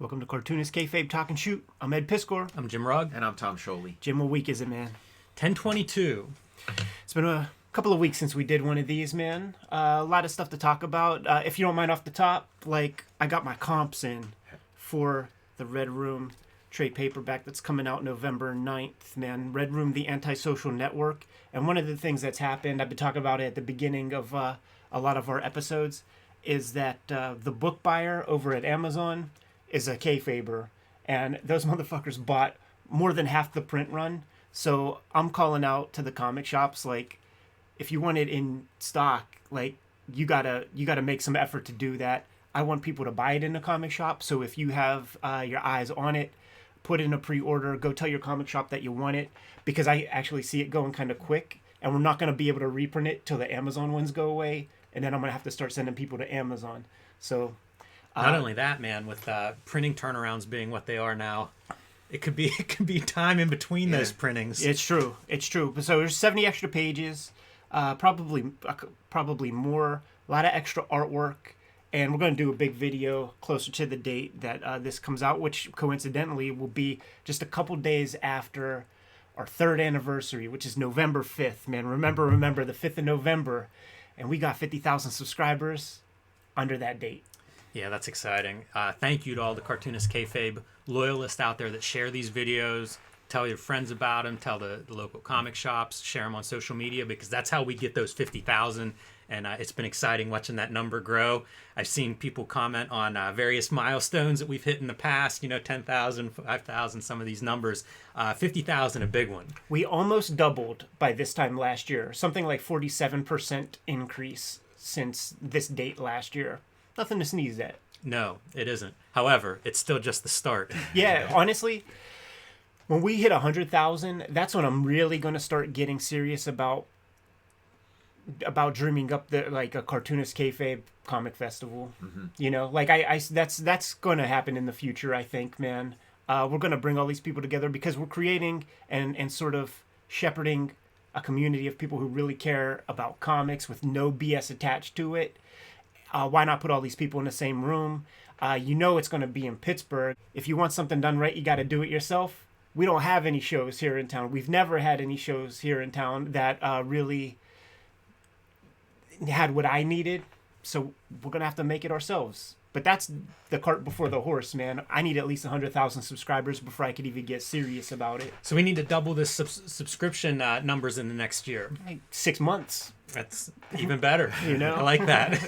Welcome to Cartoonist Kayfabe Talkin' Sh00t. I'm Ed Piskor. I'm Jim Rugg. And I'm Tom Sh00t. Jim, what week is it, man? 10/22. It's been a couple of weeks since we did one of these, man. A lot of stuff to talk about. If you don't mind off the top, I got my comps in for the Red Room trade paperback that's coming out November 9th, man. Red Room, the Antisocial Network. And one of the things that's happened, I've been talking about it at the beginning of a lot of our episodes, is that the book buyer over at Amazon is a kayfaber, and those motherfuckers bought more than half the print run. So I'm calling out to the comic shops, if you want it in stock, you gotta make some effort to do that. I want people to buy it in the comic shop. So if you have your eyes on it, put in a pre-order, go tell your comic shop that you want it, because I actually see it going kind of quick, and we're not going to be able to reprint it till the Amazon ones go away, and then I'm going to have to start sending people to Amazon. So not only that, man, with printing turnarounds being what they are now, it could be time in between those printings. It's true. So there's 70 extra pages, probably more, a lot of extra artwork, and we're going to do a big video closer to the date that this comes out, which coincidentally will be just a couple days after our third anniversary, which is November 5th, man. Remember the 5th of November, and we got 50,000 subscribers under that date. Yeah, that's exciting. Thank you to all the Cartoonist Kayfabe loyalists out there that share these videos. Tell your friends about them. Tell the local comic shops. Share them on social media, because that's how we get those 50,000. And it's been exciting watching that number grow. I've seen people comment on various milestones that we've hit in the past. 10,000, 5,000, some of these numbers. 50,000, a big one. We almost doubled by this time last year. Something like 47% increase since this date last year. Nothing to sneeze at. No, it isn't. However, it's still just the start. Yeah, honestly, when we hit 100,000, that's when I'm really going to start getting serious about dreaming up a Cartoonist Kayfabe comic festival. Mm-hmm. That's going to happen in the future, I think, man. We're going to bring all these people together because we're creating and sort of shepherding a community of people who really care about comics with no BS attached to it. Why not put all these people in the same room? It's going to be in Pittsburgh. If you want something done right, you got to do it yourself. We don't have any shows here in town. We've never had any shows here in town that really had what I needed. So we're going to have to make it ourselves. But that's the cart before the horse, man. I need at least 100,000 subscribers before I could even get serious about it. So we need to double the subscription numbers in the next year. 6 months. That's even better. I like that.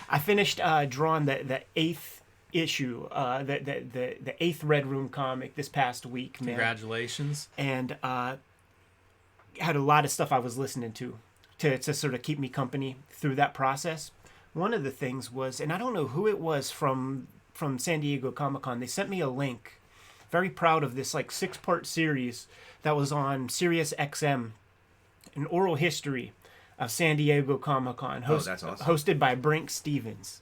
I finished drawing the 8th issue, the 8th Red Room comic this past week, man. Congratulations. And had a lot of stuff I was listening to sort of keep me company through that process. One of the things was, and I don't know who it was from San Diego Comic-Con, they sent me a link. Very proud of this 6-part series that was on Sirius XM, an oral history of San Diego Comic-Con, that's awesome. hosted by Brink Stevens.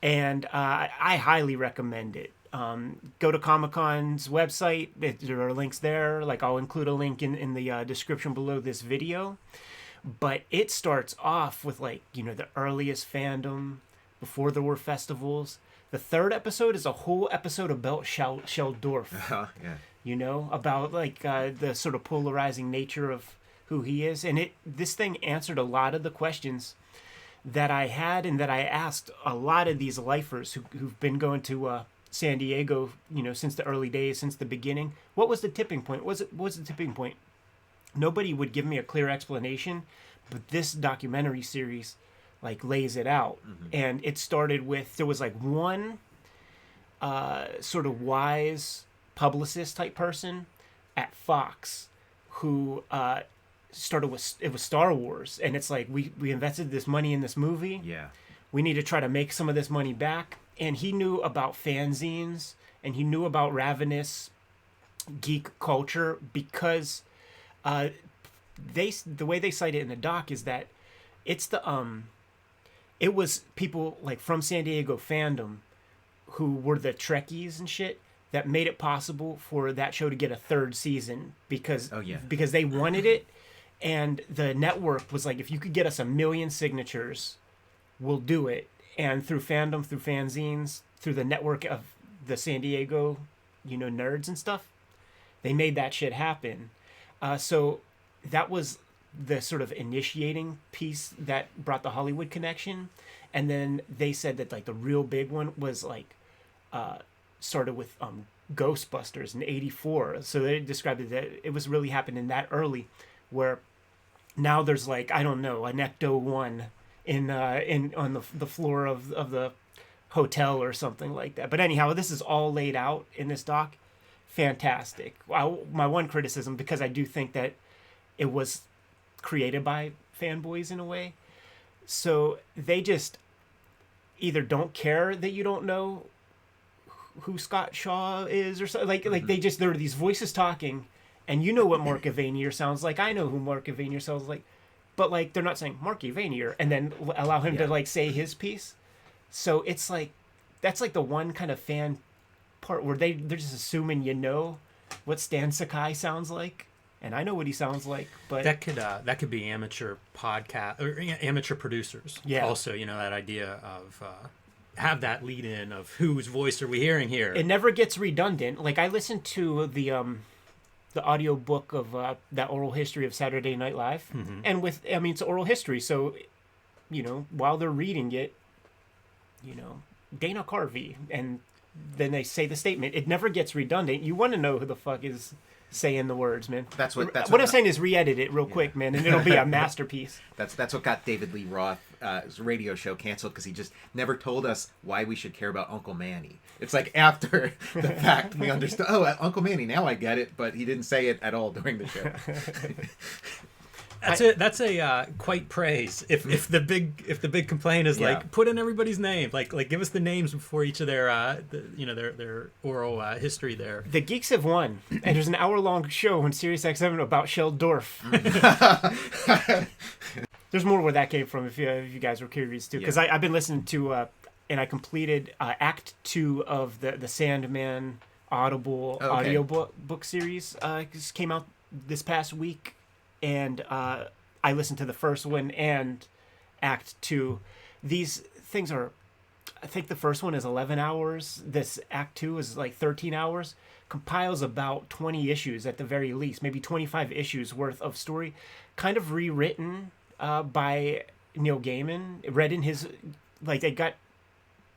And I highly recommend it. Go to Comic-Con's website. There are links there. I'll include a link in the description below this video. But it starts off with the earliest fandom, before there were festivals. The 3rd episode is a whole episode about Sh00t. Yeah. About the sort of polarizing nature of who he is. And this thing answered a lot of the questions that I had and that I asked a lot of these lifers who've been going to San Diego, since the early days, since the beginning. What was the tipping point? What was the tipping point? Nobody would give me a clear explanation, but this documentary series lays it out. Mm-hmm. And it started with, there was one sort of wise publicist type person at Fox who started with, it was Star Wars, and it's we invested this money in this movie. Yeah. We need to try to make some of this money back. And he knew about fanzines, and he knew about ravenous geek culture, because the way they cite it in the doc is that it's it was people from San Diego fandom who were the Trekkies and shit that made it possible for that show to get a 3rd season, because they wanted it, and the network was if you could get us 1 million signatures, we'll do it. And through fandom, through fanzines, through the network of the San Diego, nerds and stuff. They made that shit happen. So that was the sort of initiating piece that brought the Hollywood connection. And then they said that like the real big one was like started with Ghostbusters in '84. So they described it that it was really happening that early, where now there's like, I don't know, an Ecto-1 in on the floor of the hotel or something like that. But anyhow, this is all laid out in this doc. Fantastic. My one criticism, because I do think that it was created by fanboys in a way, so they just either don't care that you don't know who Scott Shaw is or something. Like there are these voices talking, and you know what Mark Evanier sounds like. I know who Mark Evanier sounds like, but like they're not saying Mark Evanier and then allow him to like say his piece. So it's like that's like the one kind of fan part where they're just assuming what Stan Sakai sounds like, and I know what he sounds like, but that could be amateur podcast or amateur producers. Yeah. Also, that idea of have that lead in of whose voice are we hearing here. It never gets redundant. Like I listened to the audio book of that oral history of Saturday Night Live, and it's oral history, so while they're reading it, Dana Carvey, and then they say the statement. It never gets redundant. You want to know who the fuck is saying the words, man. That's what I'm saying is re-edit it real quick, man, and it'll be a masterpiece. That's what got David Lee Roth's radio show canceled, because he just never told us why we should care about Uncle Manny. It's like after the fact we understood. Oh, Uncle Manny, now I get it, but he didn't say it at all during the show. That's a quite praise. If the big complaint is like put in everybody's name, like give us the names before each of their their oral history there. The geeks have won, and there's an hour-long show on SiriusXM about Sheldorf. There's more where that came from if you guys were curious too, because I've been listening to and I completed Act 2 of the Sandman Audible audio book series. This came out this past week. And I listened to the first one and Act 2. These things are, I think the first one is 11 hours. This Act 2 is like 13 hours. Compiles about 20 issues at the very least, maybe 25 issues worth of story. Kind of rewritten by Neil Gaiman. Read in his, like they got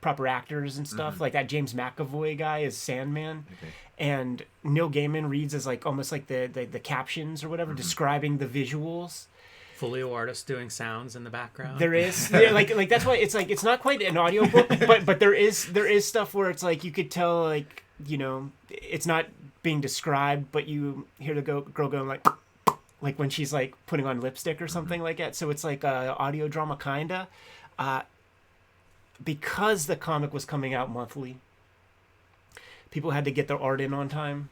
proper actors and stuff. Like that James McAvoy guy is Sandman. Okay. And Neil Gaiman reads as like almost like the captions or whatever, describing the visuals. Folio artist doing sounds in the background. There is like that's why it's like it's not quite an audiobook, but there is stuff where it's like you could tell like it's not being described, but you hear the girl going like when she's like putting on lipstick or something like that. So it's like a audio drama kinda. Because the comic was coming out monthly, people had to get their art in on time.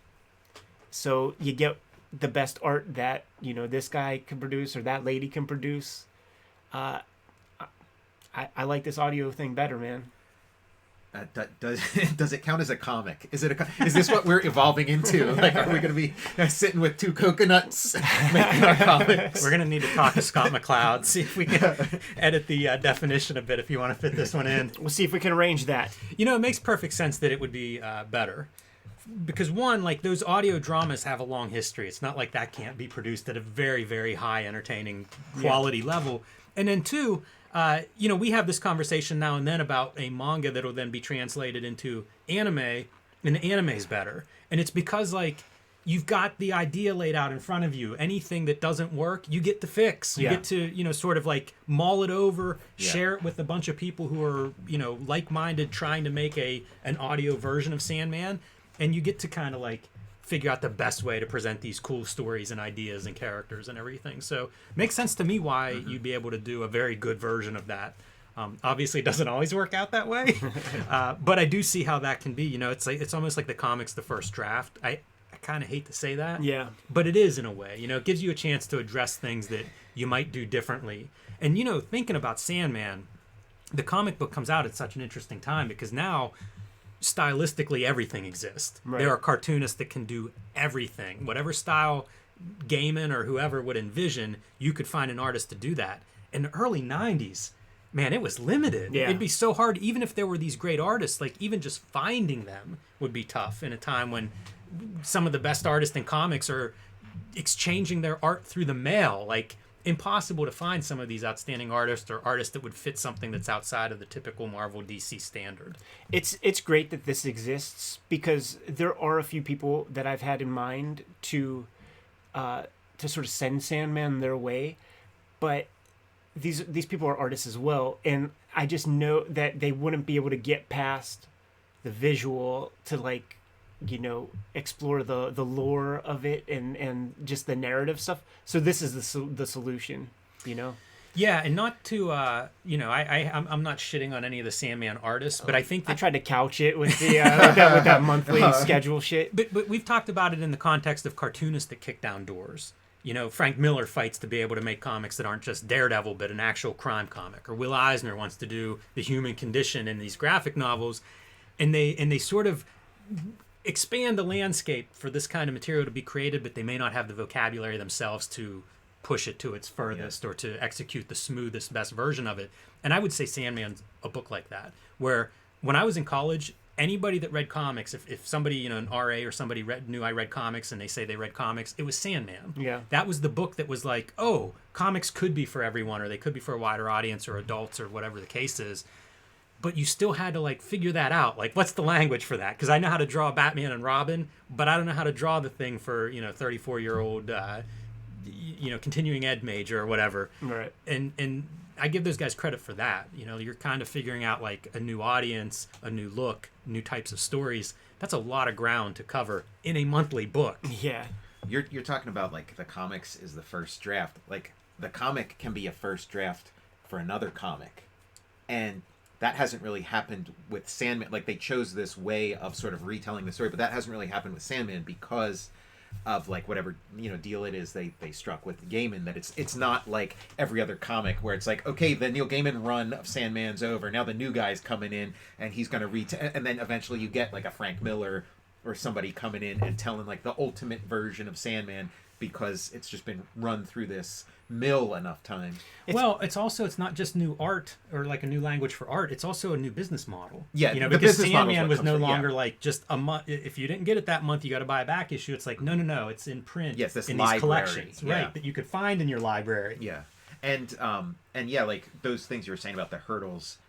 So you get the best art that, this guy can produce or that lady can produce. I like this audio thing better, man. Does it count as a comic? Is this what we're evolving into? Like, are we going to be sitting with two coconuts making our comics? We're going to need to talk to Scott McCloud, see if we can edit the definition a bit if you want to fit this one in. We'll see if we can arrange that. It makes perfect sense that it would be better. Because one, like those audio dramas have a long history. It's not like that can't be produced at a very, very high entertaining quality level. And then two, we have this conversation now and then about a manga that'll then be translated into anime, and the anime's better. And it's because like you've got the idea laid out in front of you. Anything that doesn't work, you get to fix. You get to, sort of like mull it over, share it with a bunch of people who are, like-minded, trying to make an audio version of Sandman. And you get to kind of like figure out the best way to present these cool stories and ideas and characters and everything. So it makes sense to me why you'd be able to do a very good version of that. Obviously, it doesn't always work out that way, but I do see how that can be. It's almost like the comics, the first draft. I kind of hate to say that, but it is in a way. It gives you a chance to address things that you might do differently. And thinking about Sandman, the comic book comes out at such an interesting time because now, stylistically, everything exists. Right. There are cartoonists that can do everything. Whatever style Gaiman or whoever would envision, you could find an artist to do that. In the early 90s, man, it was limited. Yeah. It'd be so hard, even if there were these great artists, like even just finding them would be tough in a time when some of the best artists in comics are exchanging their art through the mail. Like, impossible to find some of these outstanding artists or artists that would fit something that's outside of the typical Marvel DC standard. It's great that this exists, because there are a few people that I've had in mind to sort of send Sandman their way, but these people are artists as well, and I just know that they wouldn't be able to get past the visual to, like, you know, explore the lore of it and just the narrative stuff. So this is the solution, you know. Yeah, and not to I'm not shitting on any of the Sandman artists, but I think that, I tried to couch it with the with that monthly schedule shit. but we've talked about it in the context of cartoonists that kick down doors. You know, Frank Miller fights to be able to make comics that aren't just Daredevil, but an actual crime comic. Or Will Eisner wants to do the human condition in these graphic novels, and they sort of expand the landscape for this kind of material to be created, but they may not have the vocabulary themselves to push it to its furthest or to execute the smoothest, best version of it. And I would say Sandman's a book like that, where when I was in college, anybody that read comics, if somebody, you know, an RA or somebody knew I read comics and they say they read comics, it was Sandman. Yeah. That was the book that was like, oh, comics could be for everyone, or they could be for a wider audience, or adults, or whatever the case is. But you still had to, like, figure that out. Like, what's the language for that? Because I know how to draw Batman and Robin, but I don't know how to draw the thing for, you know, 34-year-old, continuing ed major or whatever. Right. And I give those guys credit for that. You know, you're kind of figuring out, like, a new audience, a new look, new types of stories. That's a lot of ground to cover in a monthly book. Yeah. You're talking about, like, the comics is the first draft. Like, the comic can be a first draft for another comic. And that hasn't really happened with Sandman. Like, they chose this way of sort of retelling the story, but that hasn't really happened with Sandman because of, like, whatever, you know, deal it is they struck with Gaiman, that it's not like every other comic where it's like, okay, the Neil Gaiman run of Sandman's over, now the new guy's coming in and he's going to and then eventually you get, like, a Frank Miller or somebody coming in and telling, like, the ultimate version of Sandman, because it's just been run through this mill enough times. It's not just new art or like a new language for art. It's also a new business model. Yeah, you know, the because business model is Sandman what was no comes from- longer like just a month. If you didn't get it that month, you got to buy a back issue. It's like no, it's in print. Yes, this in library, these collections, yeah. right? That you could find in your library. Yeah, and yeah, like those things you were saying about the hurdles,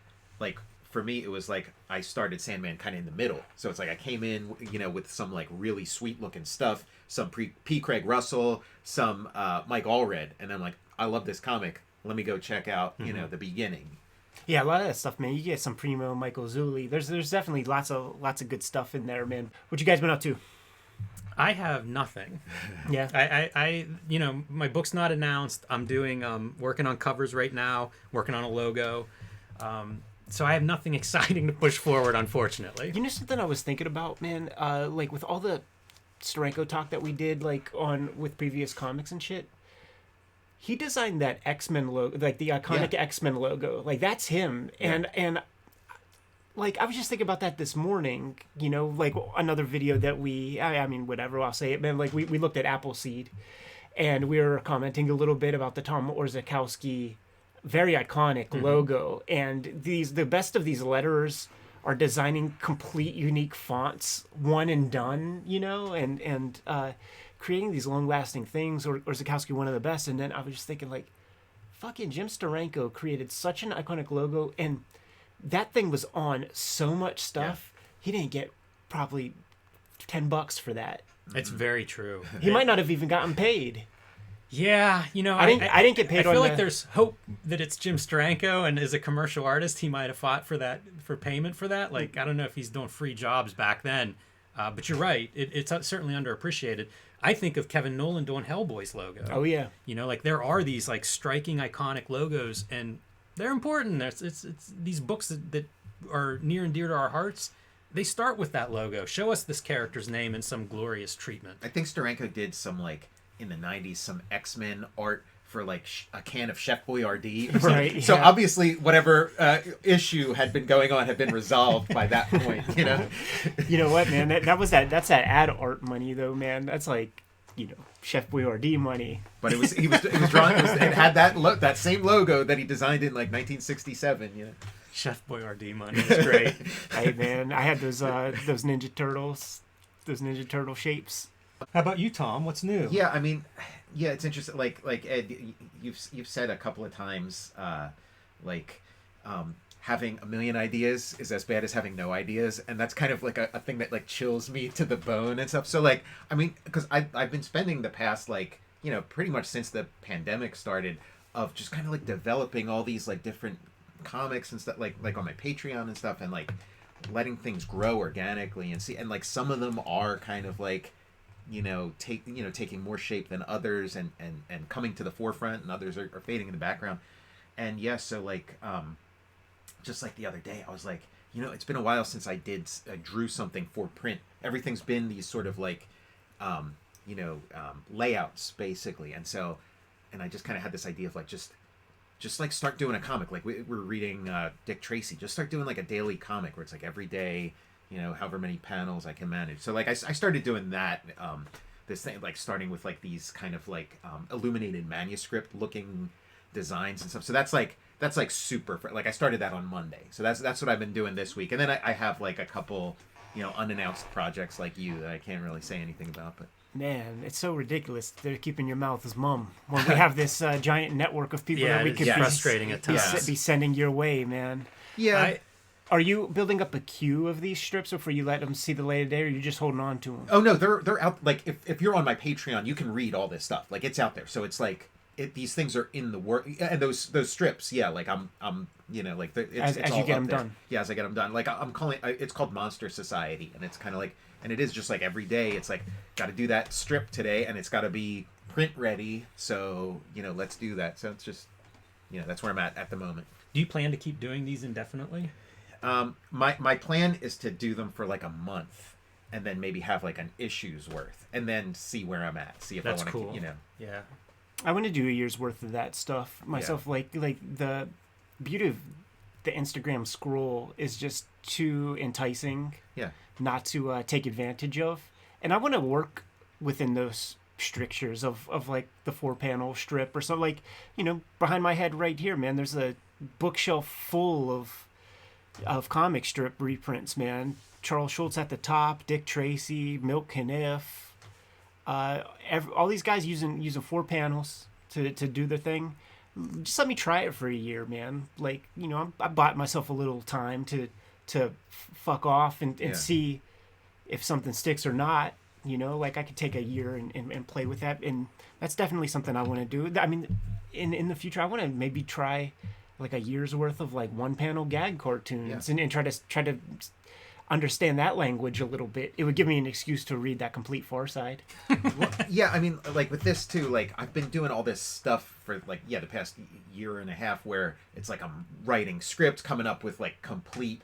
like for me it was like I started Sandman kind of in the middle, so it's like I came in, you know, with some like really sweet looking stuff, some P. Craig Russell, some Mike Allred, and I'm like, I love this comic. Let me go check out, you know, the beginning. Yeah, a lot of that stuff, man. You get some primo Michael Zulli. There's definitely lots of good stuff in there, man. What you guys been up to? I have nothing. Yeah. I you know, my book's not announced. I'm doing working on covers right now, working on a logo. So I have nothing exciting to push forward, unfortunately. You know something I was thinking about, man? Like with all the Steranko talk that we did, like with previous comics and shit. He designed that X-Men logo, like the iconic X-Men logo. Like that's him. Yeah. And like I was just thinking about that this morning, you know, like another video that I mean, whatever, I'll say it, man. Like we looked at Appleseed and we were commenting a little bit about the Tom Orzechowski very iconic logo. And the best of these letterers are designing complete unique fonts, one and done, you know, and creating these long-lasting things. Or Zakowski, one of the best. And then I was just thinking, like, fucking Jim Steranko created such an iconic logo, and that thing was on so much stuff. Yeah. He didn't get probably $10 for that. It's very true. He might not have even gotten paid. Yeah, you know, I didn't get paid. I feel like there's hope that it's Jim Steranko, and as a commercial artist, he might have fought for payment for that. Like, I don't know if he's doing free jobs back then, but you're right. It's certainly underappreciated. I think of Kevin Nolan doing Hellboy's logo. Oh yeah. You know, like there are these like striking, iconic logos, and they're important. It's these books that are near and dear to our hearts. They start with that logo. Show us this character's name in some glorious treatment. I think Steranko did some, like, in the 90s, some X-Men art for, like, a can of Chef Boyardee. Right, yeah. So obviously whatever issue had been going on had been resolved by that point, you know? You know what, man? That's that ad art money, though, man. That's like, Chef Boyardee money. But it was drawn. It had that same logo that he designed in like 1967. Yeah. Chef Boyardee money is great. Hey man, I had those Ninja Turtles, those Ninja Turtle shapes. How about you, Tom? What's new? Yeah, I mean, yeah, it's interesting. Like Ed, you've said a couple of times, having a million ideas is as bad as having no ideas, and that's kind of like a thing that like chills me to the bone and stuff. So like, I mean, because I've been spending the past pretty much since the pandemic started of just kind of like developing all these like different comics and stuff like on my Patreon and stuff, and like letting things grow organically and like some of them are kind of like taking more shape than others and coming to the forefront, and others are fading in the background. And so like just like the other day I was like, it's been a while since I drew something for print. Everything's been these sort of like layouts basically, and I just kind of had this idea of like just like start doing a comic. Like we're reading Dick Tracy. Just start doing like a daily comic where it's like every day, however many panels I can manage. So like I started doing that, this thing, like starting with like these kind of like illuminated manuscript looking designs and stuff. So that's like super, like I started that on Monday. So that's what I've been doing this week. And then I have like a couple, unannounced projects like you that I can't really say anything about, but. Man, it's so ridiculous. They're keeping your mouth as mum when we have this giant network of people that we could frustrating at times. Be sending your way, man. Yeah. Are you building up a queue of these strips before you let them see the light of day, or are you just holding on to them? Oh no, they're out. Like if you're on my Patreon, you can read all this stuff. Like it's out there. So it's like these things are in the work, and those strips. Yeah, like I'm like it's as all you get them there. done. Yeah, as I get them done. Like I'm calling it's called Monster Society, and it's kind of like. And it is just like every day, it's like, got to do that strip today, and it's got to be print ready. So, let's do that. So it's just, that's where I'm at the moment. Do you plan to keep doing these indefinitely? My plan is to do them for like a month, and then maybe have like an issue's worth, and then see where I'm at. See if that's I want cool. to, Yeah. I want to do a year's worth of that stuff myself. Yeah. Like the beauty of the Instagram scroll is just too enticing. Yeah. Not to take advantage of, and I want to work within those strictures of like the 4-panel strip or something. Like behind my head right here, man, there's a bookshelf full of comic strip reprints, man. Charles Schultz at the top, Dick Tracy, Milt Caniff, all these guys using 4 panels to do the thing. Just let me try it for a year, man. Like I bought myself a little time to fuck off and see if something sticks or not. Like I could take a year and play with that, and that's definitely something I want to do. I mean, in the future I want to maybe try like a year's worth of like 1-panel gag cartoons and try to understand that language a little bit. It would give me an excuse to read that complete Far Side. Well, yeah, I mean, like with this too, like I've been doing all this stuff for like the past year and a half where it's like I'm writing scripts, coming up with like complete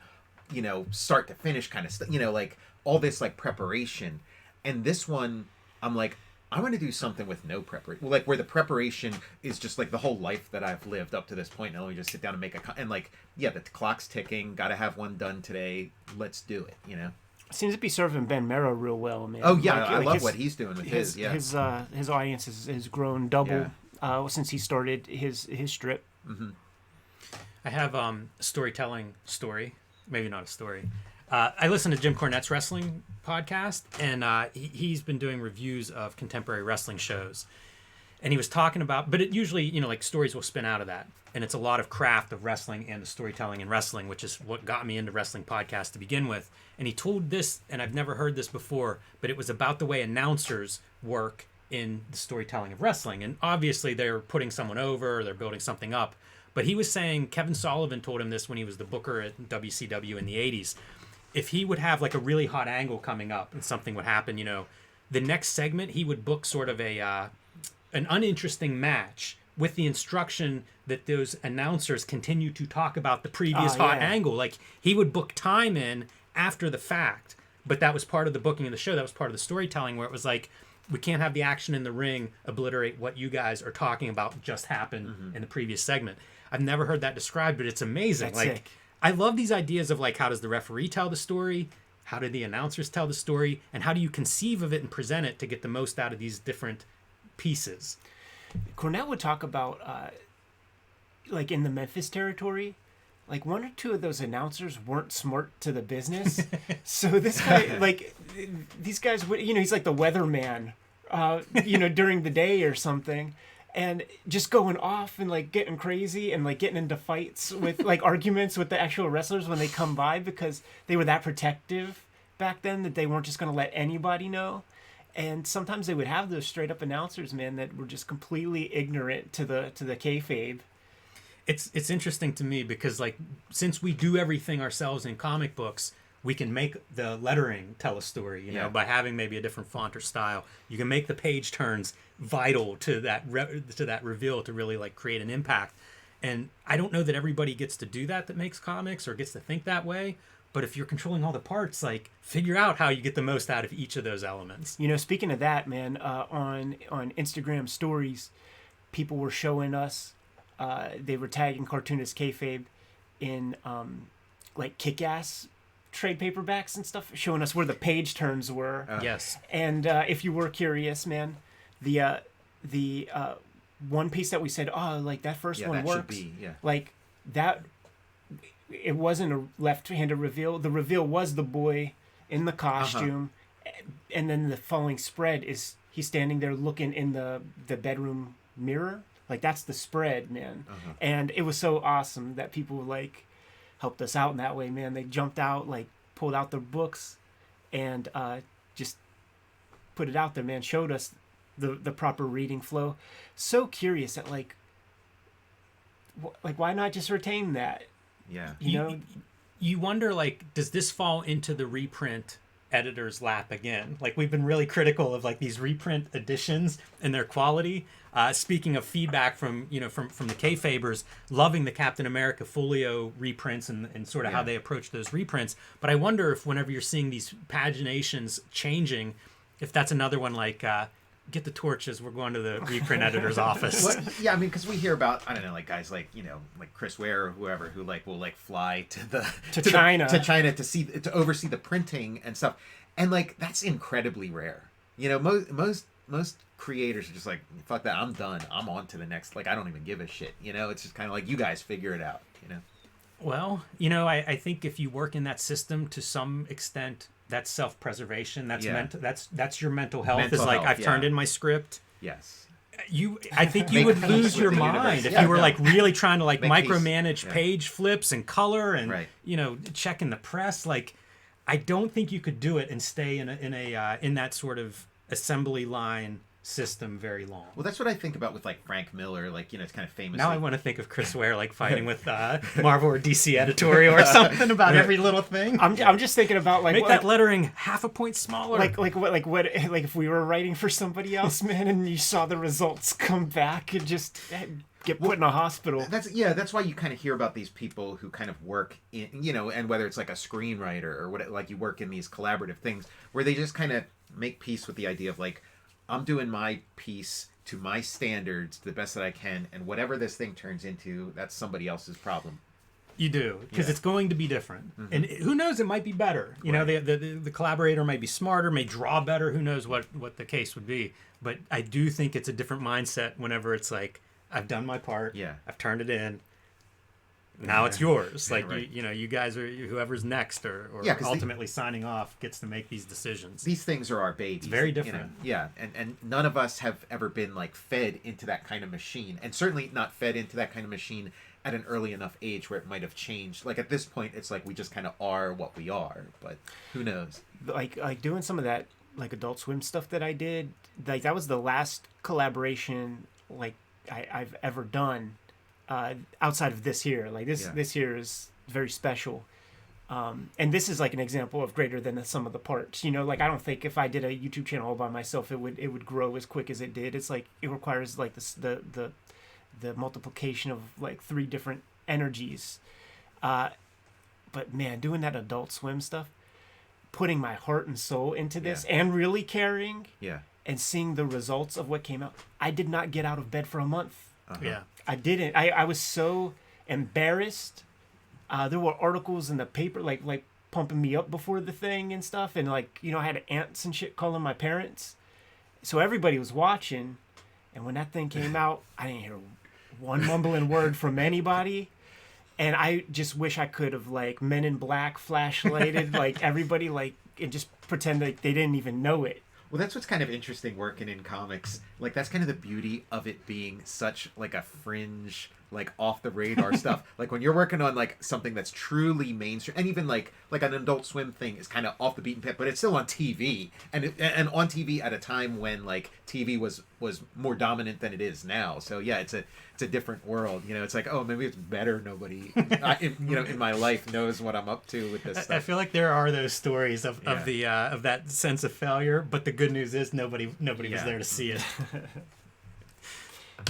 start to finish kind of stuff, like all this like preparation. And this one, I'm like, I want to do something with no preparation. Like where the preparation is just like the whole life that I've lived up to this point. And let me just sit down and make and like, the clock's ticking. Got to have one done today. Let's do it, Seems to be serving Ben Merrow real well, man. Oh yeah, I love what he's doing with his. Yeah, his audience has grown double since he started his strip. Mm-hmm. I have a storytelling story. Maybe not a story. I listen to Jim Cornette's wrestling podcast, and he's been doing reviews of contemporary wrestling shows. And he was talking about, but it usually, like stories will spin out of that. And it's a lot of craft of wrestling and the storytelling in wrestling, which is what got me into wrestling podcasts to begin with. And he told this, and I've never heard this before, but it was about the way announcers work in the storytelling of wrestling. And obviously they're putting someone over, they're building something up. But he was saying, Kevin Sullivan told him this when he was the booker at WCW in the 80s. If he would have like a really hot angle coming up and something would happen, the next segment he would book sort of an uninteresting match with the instruction that those announcers continue to talk about the previous hot angle. Like he would book time in after the fact, but that was part of the booking of the show. That was part of the storytelling where it was like, we can't have the action in the ring obliterate what you guys are talking about just happened in the previous segment. I've never heard that described, but it's amazing. That's like sick. I love these ideas of like, how does the referee tell the story? How did the announcers tell the story? And how do you conceive of it and present it to get the most out of these different pieces? Cornell would talk about, like in the Memphis territory, like one or two of those announcers weren't smart to the business. So this guy, like, these guys would, he's like the weatherman, during the day or something. And just going off and like getting crazy and like getting into fights with like arguments with the actual wrestlers when they come by, because they were that protective back then that they weren't just going to let anybody know. And sometimes they would have those straight up announcers, man, that were just completely ignorant to the kayfabe. It's interesting to me because, like, since we do everything ourselves in comic books, we can make the lettering tell a story, you know, by having maybe a different font or style. You can make the page turns vital to that reveal to really like create an impact. And I don't know that everybody gets to do that makes comics or gets to think that way. But if you're controlling all the parts, like, figure out how you get the most out of each of those elements. Speaking of that, man, on Instagram stories, people were showing us. They were tagging Cartoonist Kayfabe in like Kick-Ass trade paperbacks and stuff, showing us where the page turns were. Yes. And if you were curious, man, the one piece that we said, oh, like that first one that works. Should be, like that. It wasn't a left-handed reveal. The reveal was the boy in the costume, and then the following spread is he's standing there looking in the bedroom mirror. Like, that's the spread, man. And it was so awesome that people like helped us out in that way, man. They jumped out, like pulled out their books and just put it out there, man. Showed us the proper reading flow. So curious that like why not just retain that? Yeah. You wonder, like, does this fall into the reprint editor's lap again? Like, we've been really critical of like these reprint editions and their quality. Speaking of feedback from the Kayfabers, loving the Captain America Folio reprints and sort of how they approach those reprints. But I wonder if whenever you're seeing these paginations changing, if that's another one like, get the torches, we're going to the reprint editor's office. Well, yeah, I mean, because we hear about, I don't know, like guys like, like Chris Ware or whoever who like will like fly to China to oversee the printing and stuff. And like, that's incredibly rare. Most creators are just like, fuck that, I'm done. I'm on to the next. Like, I don't even give a shit. It's just kind of like, you guys figure it out, Well, I think if you work in that system to some extent, that's self-preservation. That's that's your mental health. I've turned in my script. Yes. I think you would lose your mind if you were like really trying to like micromanage page flips and color and checking the press. Like, I don't think you could do it and stay in that sort of assembly line system very long. Well, that's what I think about with like Frank Miller, like, it's kind of famous. Now I want to think of Chris Ware like fighting with Marvel or DC editorial or something about every little thing. I'm just thinking about like make that lettering half a point smaller. Like if we were writing for somebody else, man, and you saw the results come back and just get put in a hospital. That's why you kind of hear about these people who kind of work in, and whether it's like a screenwriter or what, like you work in these collaborative things where they just kind of make peace with the idea of like, I'm doing my piece to my standards to the best that I can, and whatever this thing turns into, that's somebody else's problem. You do, because it's going to be different. And who knows, it might be better. The collaborator might be smarter, may draw better, who knows what the case would be. But I do think it's a different mindset whenever it's like, I've done my part, I've turned it in, now it's yours. Like, you guys are, whoever's next or ultimately signing off gets to make these decisions. These things are our babies. It's very different. And none of us have ever been like fed into that kind of machine, and certainly not fed into that kind of machine at an early enough age where it might have changed. Like, at this point, it's like we just kind of are what we are, but who knows? Like doing some of that like Adult Swim stuff that I did, like that was the last collaboration like I've ever done. Outside of this year, like this year is very special, and this is like an example of greater than the sum of the parts. Like, I don't think if I did a YouTube channel all by myself, it would grow as quick as it did. It's like it requires like the multiplication of like 3 different energies. But man, doing that Adult Swim stuff, putting my heart and soul into this, and really caring, and seeing the results of what came out, I did not get out of bed for a month. I didn't. I was so embarrassed. There were articles in the paper, like pumping me up before the thing and stuff, and like, I had aunts and shit calling my parents, so everybody was watching. And when that thing came out, I didn't hear one mumbling word from anybody. And I just wish I could have, like, Men in Black flashlighted, like, everybody, like, and just pretend like they didn't even know it. Well, that's what's kind of interesting working in comics. Like, that's kind of the beauty of it being such, like, a fringe, like, off-the-radar stuff. Like, when you're working on, like, something that's truly mainstream, and even, like an Adult Swim thing is kind of off the beaten path, but it's still on TV. And on TV at a time when, like, TV was more dominant than it is now. So, yeah, it's a different world. It's like, oh, maybe it's better nobody, in my life knows what I'm up to with this stuff. I feel like there are those stories of that sense of failure, but the good news is nobody was there to see it.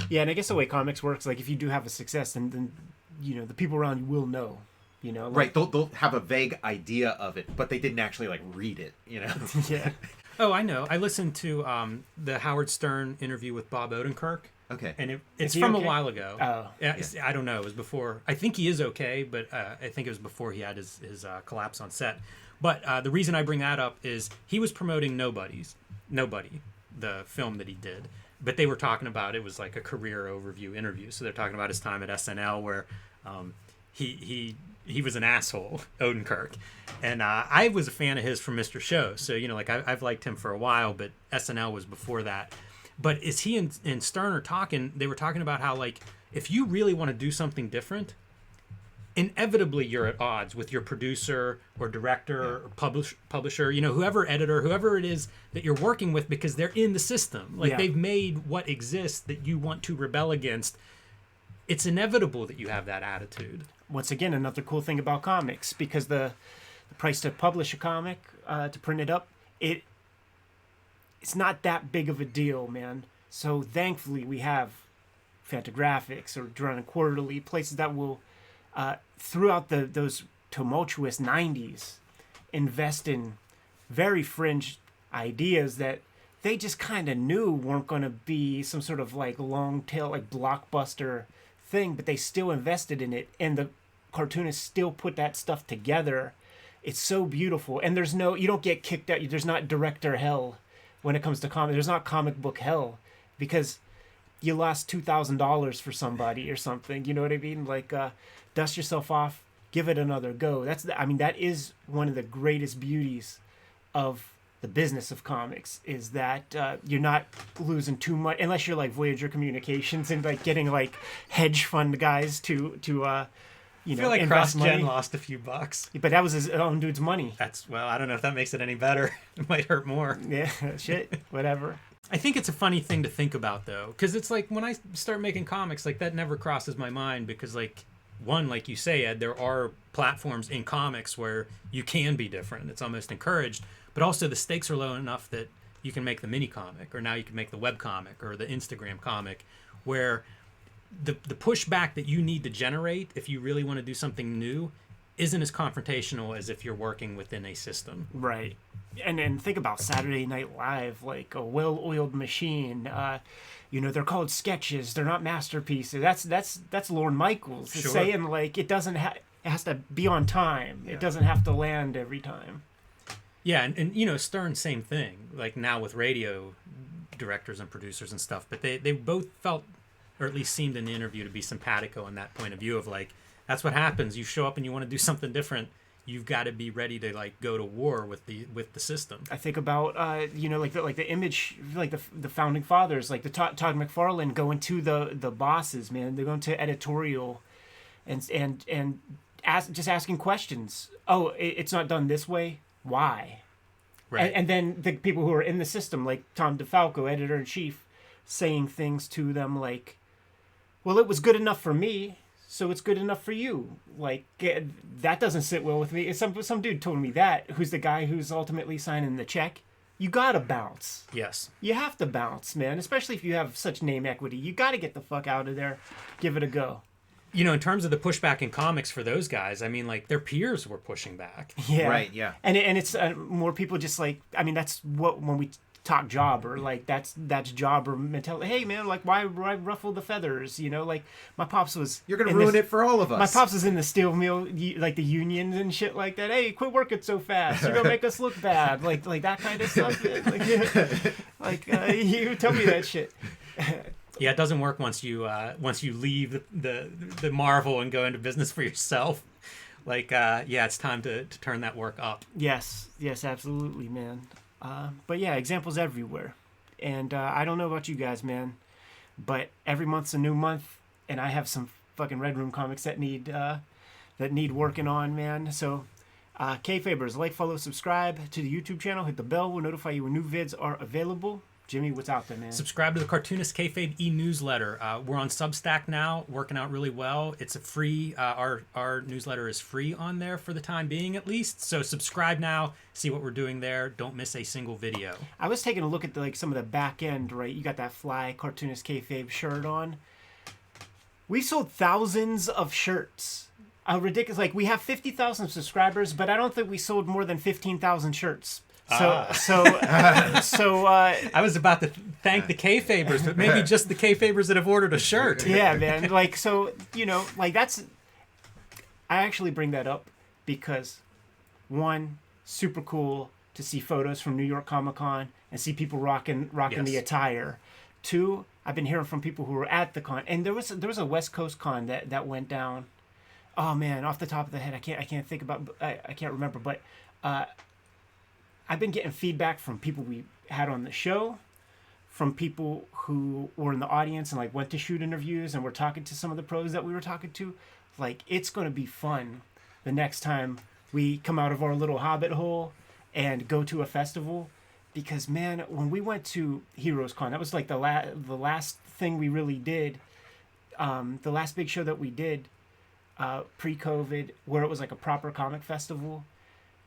Yeah, and I guess the way comics works, like, if you do have a success, then the people around you will know. Like, right, they'll have a vague idea of it, but they didn't actually, like, read it. Yeah. Oh, I know. I listened to the Howard Stern interview with Bob Odenkirk. Okay. And it's from a while ago. Oh. Yeah. I don't know. It was before. I think he is okay, but I think it was before he had his collapse on set. But the reason I bring that up is he was promoting Nobody, the film that he did. But they were talking about, it was like a career overview interview. So they're talking about his time at SNL, where he was an asshole, Odenkirk. And I was a fan of his from Mr. Show. So, like, I've liked him for a while, but SNL was before that. But is he and Stern are talking, they were talking about how, like, if you really want to do something different, inevitably you're at odds with your producer or director or publisher, whoever editor, whoever it is that you're working with, because they're in the system. Like, they've made what exists that you want to rebel against. It's inevitable that you have that attitude. Once again, another cool thing about comics, because the price to publish a comic, to print it up, it's not that big of a deal, man. So thankfully we have Fantagraphics or Drawn Quarterly, places that will, throughout those tumultuous 90s, invest in very fringe ideas that they just kind of knew weren't going to be some sort of, like, long tail, like, blockbuster thing, but they still invested in it, and the cartoonists still put that stuff together. It's so beautiful, and you don't get kicked out. There's not director hell when it comes to comic. There's not comic book hell because you lost $2,000 for somebody or something. You know what I mean? Like, dust yourself off, give it another go. That is one of the greatest beauties of the business of comics, is that you're not losing too much, unless you're like Voyager Communications and, like, getting, like, hedge fund guys to I feel like CrossGen lost a few bucks. But that was his own dude's money. I don't know if that makes it any better. It might hurt more. Yeah, shit, whatever. I think it's a funny thing to think about, though, because it's like, when I start making comics, like, that never crosses my mind, because, like, one, like you say, Ed, there are platforms in comics where you can be different. It's almost encouraged. But also the stakes are low enough that you can make the mini comic, or now you can make the web comic or the Instagram comic, where the pushback that you need to generate if you really want to do something new isn't as confrontational as if you're working within a system. Right. And think about Saturday Night Live, like a well-oiled machine. They're called sketches. They're not masterpieces. That's Lorne Michaels. It's saying, like, it has to be on time. Yeah. It doesn't have to land every time. Yeah, and Stern, same thing. Like, now with radio directors and producers and stuff, but they both felt, or at least seemed in the interview, to be simpatico on that point of view of, like, that's what happens. You show up and you want to do something different. You've got to be ready to, like, go to war with the system. I think about the image, like the founding fathers, like the Todd McFarlane going to the bosses, man. They're going to editorial, and just asking questions. Oh, it's not done this way. Why? Right. And then the people who are in the system, like Tom DeFalco, editor-in-chief, saying things to them like, well, it was good enough for me, so it's good enough for you. Like, that doesn't sit well with me. Some dude told me that, who's the guy who's ultimately signing the check. You gotta bounce. Yes. You have to bounce, man, especially if you have such name equity. You gotta get the fuck out of there. Give it a go. In terms of the pushback in comics for those guys, I mean, like, their peers were pushing back. Yeah. Right, yeah. And it's more people just, like, I mean, that's what, when we talk jobber. Like that's jobber mentality. Hey man, like why ruffle the feathers? You know, like my pops was. You're gonna ruin it for all of us. My pops was in the steel mill, like the unions and shit like that. Hey, quit working so fast. You're gonna make us look bad. Like that kind of stuff. You tell me that shit. Yeah, it doesn't work once you leave the Marvel and go into business for yourself. Like, it's time to turn that work up. Yes, absolutely, man. But yeah, examples everywhere. And I don't know about you guys, man, but every month's a new month, and I have some fucking Red Room comics that need working on, man. So, Kayfabers, like, follow, subscribe to the YouTube channel, hit the bell, we'll notify you when new vids are available. Jimmy, what's out there, man? Subscribe to the Cartoonist Kayfabe e-newsletter. We're on Substack now, working out really well. It's a free, our newsletter is free on there for the time being, at least. So subscribe now, see what we're doing there. Don't miss a single video. I was taking a look at some of the back end, right? You got that fly Cartoonist Kayfabe shirt on. We sold thousands of shirts. Ridiculous. Like, we have 50,000 subscribers, but I don't think we sold more than 15,000 shirts. I was about to thank the Kayfabers, but maybe just the Kayfabers that have ordered a shirt. Yeah, man. Like, so, that's... I actually bring that up because, one, super cool to see photos from New York Comic Con and see people rocking the attire. Two, I've been hearing from people who were at the con, and there was a West Coast con that went down. Oh man, off the top of the head, I can't think about, I can't remember, but I've been getting feedback from people we had on the show, from people who were in the audience and like went to shoot interviews and were talking to some of the pros that we were talking to. Like, it's going to be fun the next time we come out of our little hobbit hole and go to a festival, because man, when we went to Heroes Con, that was like the last thing we really did, the last big show that we did pre-COVID, where it was like a proper comic festival.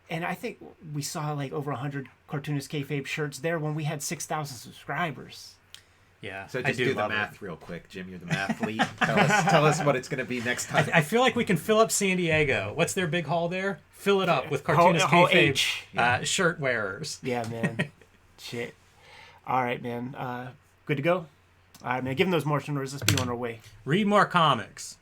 And I think we saw like over 100 Cartoonist Kayfabe shirts there when we had 6,000 subscribers. Yeah, so just do the math real quick, Jim. You're the mathlete. Tell us what it's going to be next time. I feel like we can fill up San Diego. What's their big hall there? Fill it up with Cartoonist Kayfabe shirt wearers. Yeah, man. Shit. All right, man. Good to go? All right, man. Give them those marching orders. Let's be on our way. Read more comics.